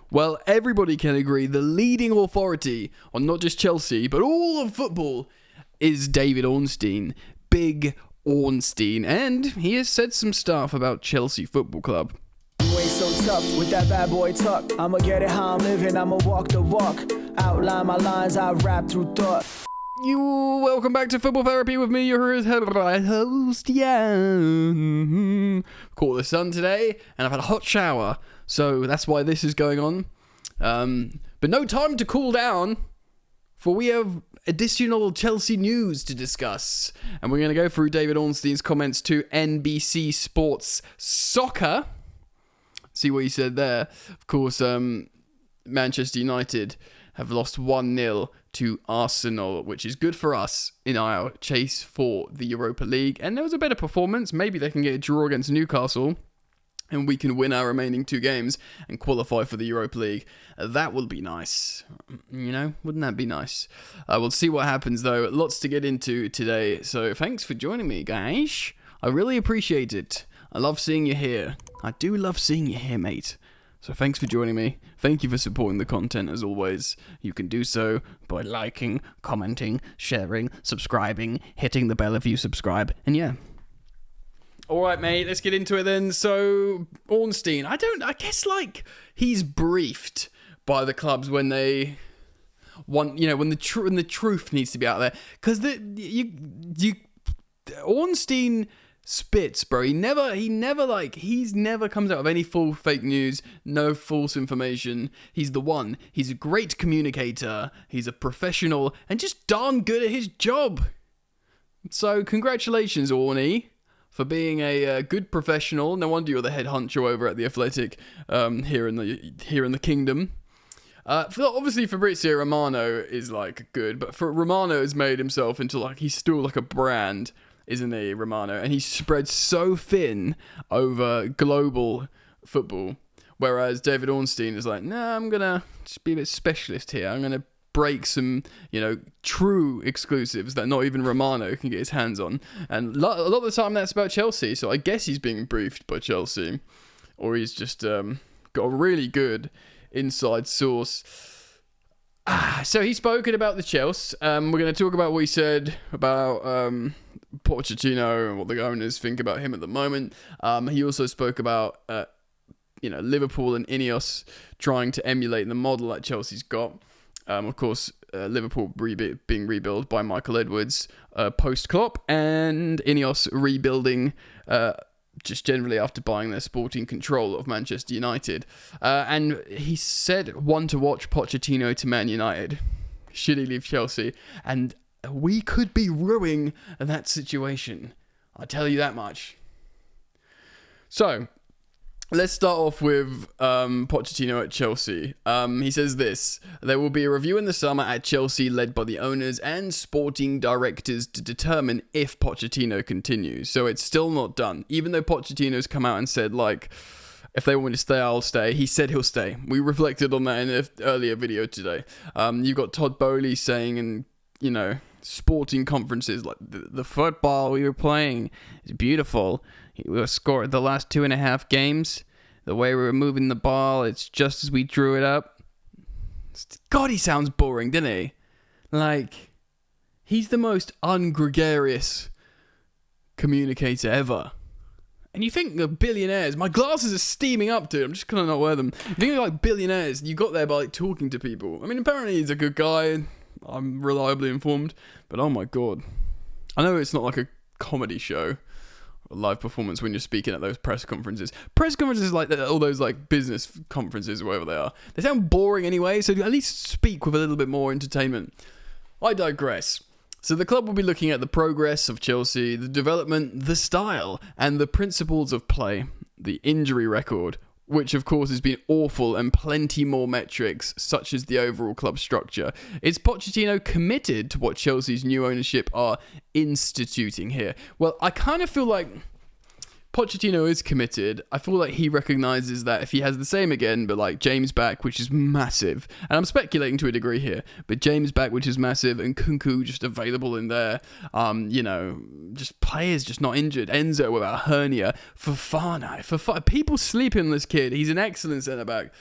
Well, everybody can agree the leading authority on not just Chelsea, but all of football is David Ornstein. Big Ornstein. And he has said some stuff about Chelsea Football Club. You ain't so tough with that bad boy talk. I'ma get it how I'm living, I'ma walk the walk. Outline my lines, I rap through thought. Welcome back to Football Therapy with me, your host, Jan. Caught the sun today, and I've had a hot shower, so that's why this is going on. But no time to cool down, for we have additional Chelsea news to discuss. And we're going to go through David Ornstein's comments to NBC Sports Soccer. See what he said there. Of course, Manchester United have lost 1-0 to Arsenal, which is good for us in our chase for the Europa League. And there was a better performance. Maybe they can get a draw against Newcastle and we can win our remaining 2 games and qualify for the Europa League. That would be nice. You know, wouldn't that be nice? We'll see what happens, though. Lots to get into today. So thanks for joining me, guys. I really appreciate it. I love seeing you here. I do love seeing you here, mate. So thanks for joining me. Thank you for supporting the content as always. You can do so by liking, commenting, sharing, subscribing, hitting the bell if you subscribe. And yeah. Alright, mate, let's get into it then. So, Ornstein, I guess, like, he's briefed by the clubs when they want, you know, when the truth needs to be out there. Because Ornstein spits, bro. He's never comes out of any fake news, no false information. He's the one. He's a great communicator. He's a professional and just darn good at his job. So congratulations, Orny, for being a good professional. No wonder you're the head honcho over at the Athletic here in the kingdom. Obviously Fabrizio Romano is like good, but Romano has made himself into like he's still like a brand. Isn't he, Romano? And he's spread so thin over global football. Whereas David Ornstein is like, nah, I'm going to just be a bit specialist here. I'm going to break some, you know, true exclusives that not even Romano can get his hands on. And a lot of the time that's about Chelsea. So I guess he's being briefed by Chelsea. Or he's just got a really good inside source. So he's spoken about the Chelsea. We're going to talk about what he said about Pochettino and what the owners think about him at the moment. He also spoke about Liverpool and Ineos trying to emulate the model that Chelsea's got. Of course, Liverpool being rebuilt by Michael Edwards post-Klopp, and Ineos rebuilding just generally after buying their sporting control of Manchester United. And he said one to watch Pochettino to Man United. Should he leave Chelsea? And we could be ruining that situation. I'll tell you that much. So, let's start off with Pochettino at Chelsea. He says this: there will be a review in the summer at Chelsea led by the owners and sporting directors to determine if Pochettino continues. So it's still not done. Even though Pochettino's come out and said, like, if they want me to stay, I'll stay. He said he'll stay. We reflected on that in an earlier video today. You've got Todd Bowley saying in, you know, sporting conferences, like, the football we were playing is beautiful. We scored the last 2.5 games. The way we were moving the ball, it's just as we drew it up. God, he sounds boring, doesn't he? Like, he's the most ungregarious communicator ever. And you think the billionaires, my glasses are steaming up, dude. I'm just gonna not wear them. You think they're like billionaires, you got there by like talking to people. I mean, apparently he's a good guy. I'm reliably informed. But oh my God. I know it's not like a comedy show, a live performance when you're speaking at those press conferences. Press conferences like all those like business conferences or whatever they are. They sound boring anyway, so at least speak with a little bit more entertainment. I digress. So the club will be looking at the progress of Chelsea, the development, the style, and the principles of play, the injury record, which of course has been awful, and plenty more metrics, such as the overall club structure. Is Pochettino committed to what Chelsea's new ownership are instituting here? Well, I kind of feel like Pochettino is committed. I feel like he recognises that if he has the same again, but like James back, which is massive, and I'm speculating to a degree here, but James back, which is massive, and Kunku just available in there, just players just not injured, Enzo without a hernia, Fofana, people sleep in this kid, he's an excellent centre-back,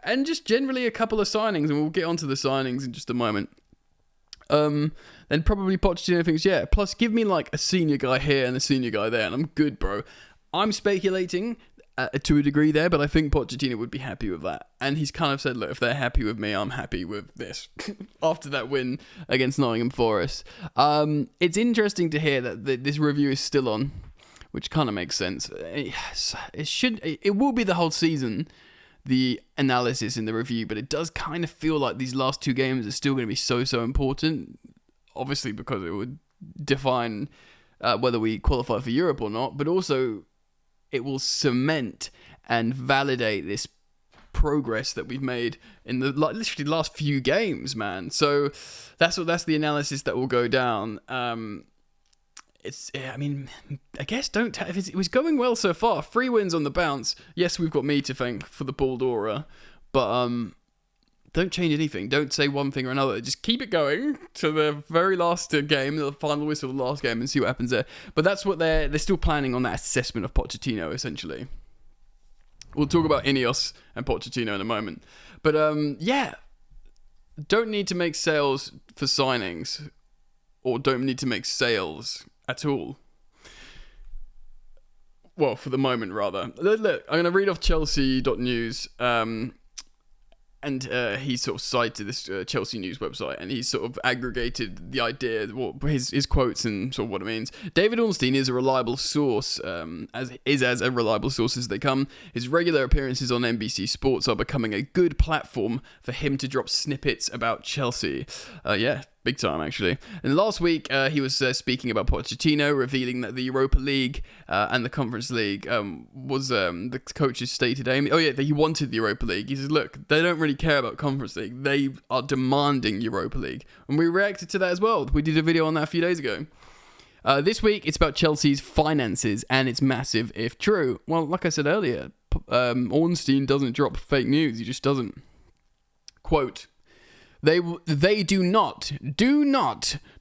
And just generally a couple of signings, and we'll get onto the signings in just a moment. Then probably Pochettino thinks, yeah, plus give me like a senior guy here and a senior guy there, and I'm good, bro. I'm speculating to a degree there, but I think Pochettino would be happy with that. And he's kind of said, look, if they're happy with me, I'm happy with this. After that win against Nottingham Forest. It's interesting to hear that this review is still on, which kind of makes sense. It will be the whole season, the analysis in the review, but it does kind of feel like these last two games are still going to be so important, obviously because it would define whether we qualify for Europe or not, but also it will cement and validate this progress that we've made in the literally last few games, man. So that's the analysis that will go down. I guess if it was going well so far. 3 wins on the bounce. Yes, we've got me to thank for the Baldora, but don't change anything. Don't say one thing or another. Just keep it going to the very last game, the final whistle of the last game, and see what happens there. But that's what they're still planning on, that assessment of Pochettino, essentially. We'll talk about Ineos and Pochettino in a moment. But don't need to make sales for signings, or don't need to make sales at all. Well, for the moment, rather. Look, I'm going to read off Chelsea.news. And he sort of cited this Chelsea news website, and he sort of aggregated the idea, his quotes and sort of what it means. David Ornstein is a reliable source, as a reliable source as they come. His regular appearances on NBC Sports are becoming a good platform for him to drop snippets about Chelsea. Big time, actually. And last week, he was speaking about Pochettino, revealing that the Europa League and the Conference League was the coach's stated aim. Oh, yeah, that he wanted the Europa League. He says, look, they don't really care about Conference League. They are demanding Europa League. And we reacted to that as well. We did a video on that a few days ago. This week, it's about Chelsea's finances, and it's massive if true. Well, like I said earlier, Ornstein doesn't drop fake news. He just doesn't. Quote, They do not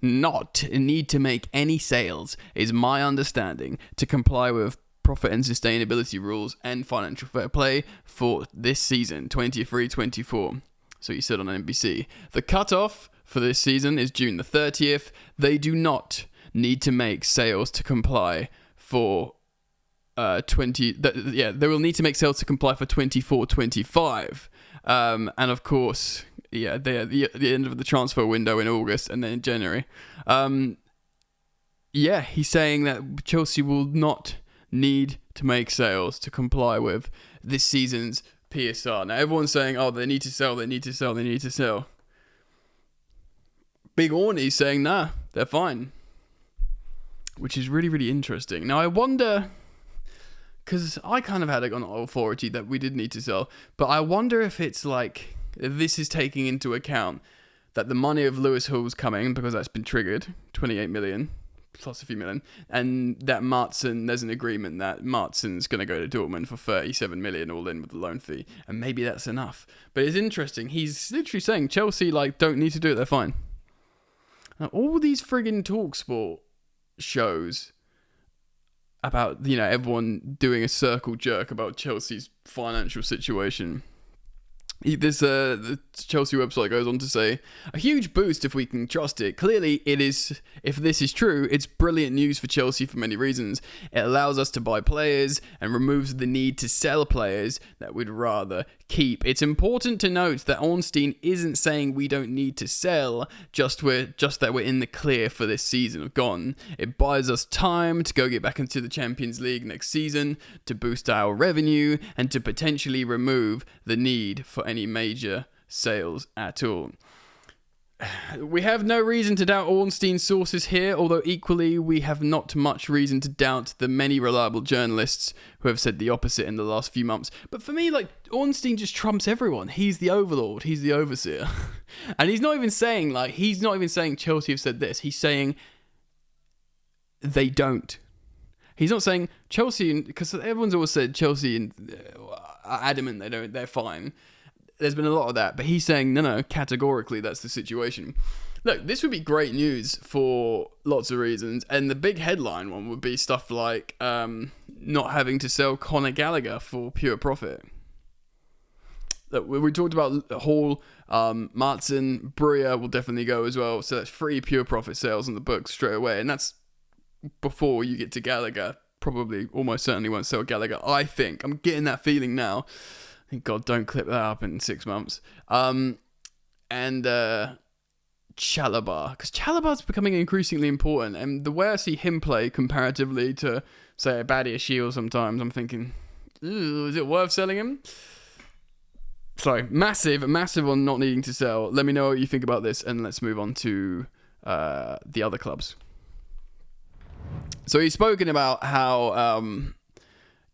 need to make any sales, is my understanding, to comply with profit and sustainability rules and financial fair play for this season, 23-24. So he said on NBC. The cutoff for this season is June the 30th. They do not need to make sales to comply for they will need to make sales to comply for 24-25. And of course, they're at the end of the transfer window in August and then in January. He's saying that Chelsea will not need to make sales to comply with this season's PSR. Now, everyone's saying, they need to sell. Big Orney's saying, nah, they're fine. Which is really, really interesting. Now, I wonder, because I kind of had it on authority that we did need to sell, but I wonder if it's like, this is taking into account that the money of Lewis Hall's coming, because that's been triggered, 28 million, plus a few million, and that there's an agreement that Martin's going to go to Dortmund for 37 million all in with the loan fee, and maybe that's enough. But it's interesting, he's literally saying Chelsea don't need to do it, they're fine. Now, all these friggin' TalkSport shows about, everyone doing a circle jerk about Chelsea's financial situation. The Chelsea website goes on to say, a huge boost if we can trust it. Clearly, it is. If this is true, it's brilliant news for Chelsea for many reasons. It allows us to buy players and removes the need to sell players that we'd rather keep. It's important to note that Ornstein isn't saying we don't need to sell, just that we're in the clear for this season gone. It buys us time to go get back into the Champions League next season, to boost our revenue, and to potentially remove the need for any major sales at all. We have no reason to doubt Ornstein's sources here, although equally we have not much reason to doubt the many reliable journalists who have said the opposite in the last few months. But for me, Ornstein just trumps everyone. He's the overlord. He's the overseer. And he's not even saying Chelsea have said this. He's saying they don't. He's not saying Chelsea, because everyone's always said Chelsea are adamant they're fine. There's been a lot of that, but he's saying, no, categorically, that's the situation. Look, this would be great news for lots of reasons, and the big headline one would be stuff like not having to sell Conor Gallagher for pure profit. Look, we talked about Hall, Martin, Breuer will definitely go as well. So that's 3 pure profit sales on the books straight away. And that's before you get to Gallagher. Probably, almost certainly won't sell Gallagher. I think. I'm getting that feeling now. Thank God, don't clip that up in 6 months. And Chalobah. Because Chalobah's becoming increasingly important. And the way I see him play comparatively to, say, a Badia Shield sometimes, I'm thinking, is it worth selling him? So, massive on not needing to sell. Let me know what you think about this, and let's move on to the other clubs. So he's spoken about how,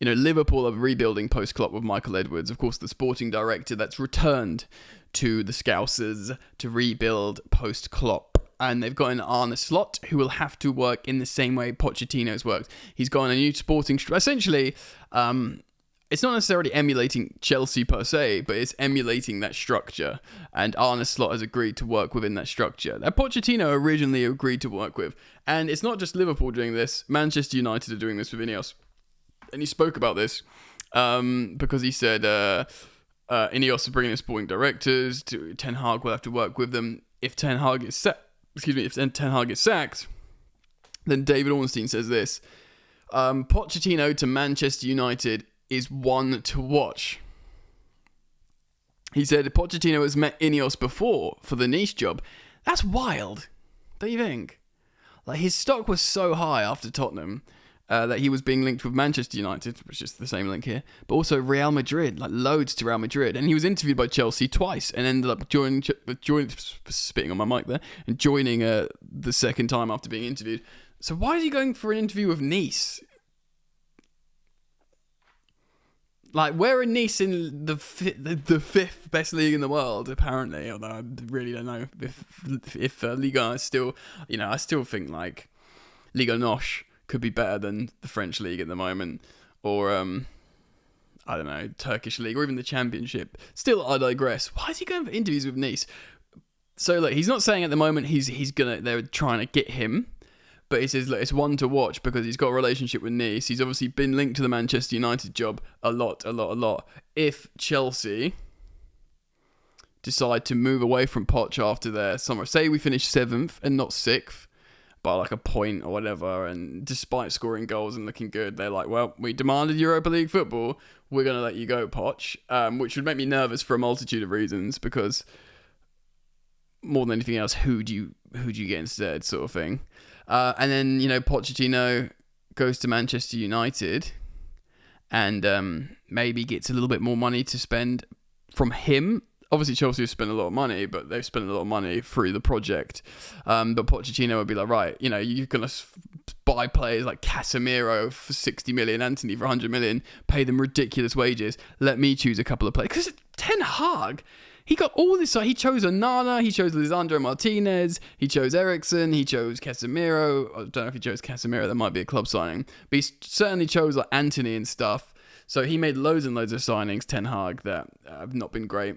Liverpool are rebuilding post-Klopp with Michael Edwards, of course, the sporting director that's returned to the Scousers to rebuild post-Klopp. And they've got an Arne Slot who will have to work in the same way Pochettino's worked. He's got a new sporting... Essentially, it's not necessarily emulating Chelsea per se, but it's emulating that structure. And Arne Slot has agreed to work within that structure that Pochettino originally agreed to work with. And it's not just Liverpool doing this. Manchester United are doing this with Ineos. And he spoke about this because he said Ineos are bringing in sporting directors. Ten Hag will have to work with them. If Ten Hag gets sacked, then David Ornstein says this: Pochettino to Manchester United is one to watch. He said Pochettino has met Ineos before for the Nice job. That's wild, don't you think? Like, his stock was so high after Tottenham that he was being linked with Manchester United, which is the same link here, but also Real Madrid, like loads to Real Madrid. And he was interviewed by Chelsea twice and ended up spitting on my mic there, and joining the second time after being interviewed. So why is he going for an interview with Nice? Like, where are Nice in the fifth best league in the world, apparently? Although I really don't know if Liga is still... I still think, like, Liga Noche could be better than the French league at the moment. Or, I don't know, Turkish league, or even the Championship. Still, I digress. Why is he going for interviews with Nice? So, look, he's not saying at the moment they're trying to get him. But he says, look, it's one to watch because he's got a relationship with Nice. He's obviously been linked to the Manchester United job a lot. If Chelsea decide to move away from Poch after their summer, say we finish 7th and not 6th by like a point or whatever, and despite scoring goals and looking good, they're like, well, we demanded Europa League football, we're going to let you go, Poch, which would make me nervous for a multitude of reasons, because more than anything else, who do you get instead, sort of thing. And then, Pochettino goes to Manchester United and maybe gets a little bit more money to spend from him. Obviously, Chelsea have spent a lot of money, but they've spent a lot of money through the project. But Pochettino would be like, right, you're going to buy players like Casemiro for 60 million, Anthony for 100 million, pay them ridiculous wages. Let me choose a couple of players. Because Ten Hag... he got all this. He chose Onana, he chose Lisandro Martinez, he chose Eriksen, he chose Casemiro. I don't know if he chose Casemiro, that might be a club signing. But he certainly chose like Anthony and stuff. So he made loads and loads of signings, Ten Hag, that have not been great.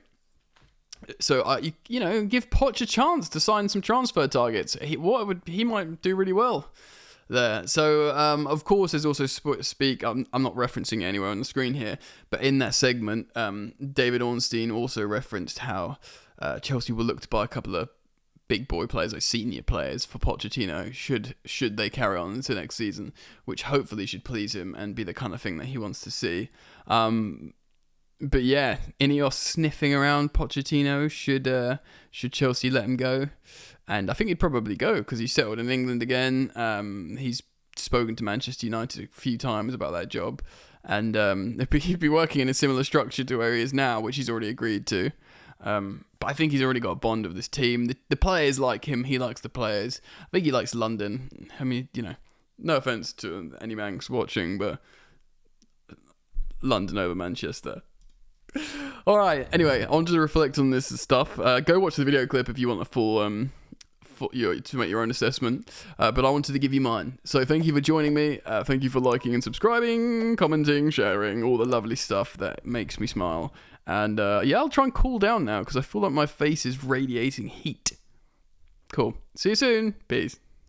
So, give Poch a chance to sign some transfer targets. He might do really well there. So, of course, there's also I'm not referencing it anywhere on the screen here, but in that segment, David Ornstein also referenced how Chelsea will look to buy a couple of big boy players, like senior players, for Pochettino, should they carry on into next season, which hopefully should please him and be the kind of thing that he wants to see. But yeah, Ineos sniffing around Pochettino, should Chelsea let him go? And I think he'd probably go because he's settled in England again. He's spoken to Manchester United a few times about that job. And he'd be working in a similar structure to where he is now, which he's already agreed to. But I think he's already got a bond with this team. The players like him. He likes the players. I think he likes London. I mean, no offence to any Manx watching, but London over Manchester. All right. Anyway, I wanted to reflect on this stuff. Go watch the video clip if you want a full to make your own assessment. But I wanted to give you mine. So thank you for joining me. Thank you for liking and subscribing, commenting, sharing, all the lovely stuff that makes me smile. And I'll try and cool down now because I feel like my face is radiating heat. Cool. See you soon. Peace.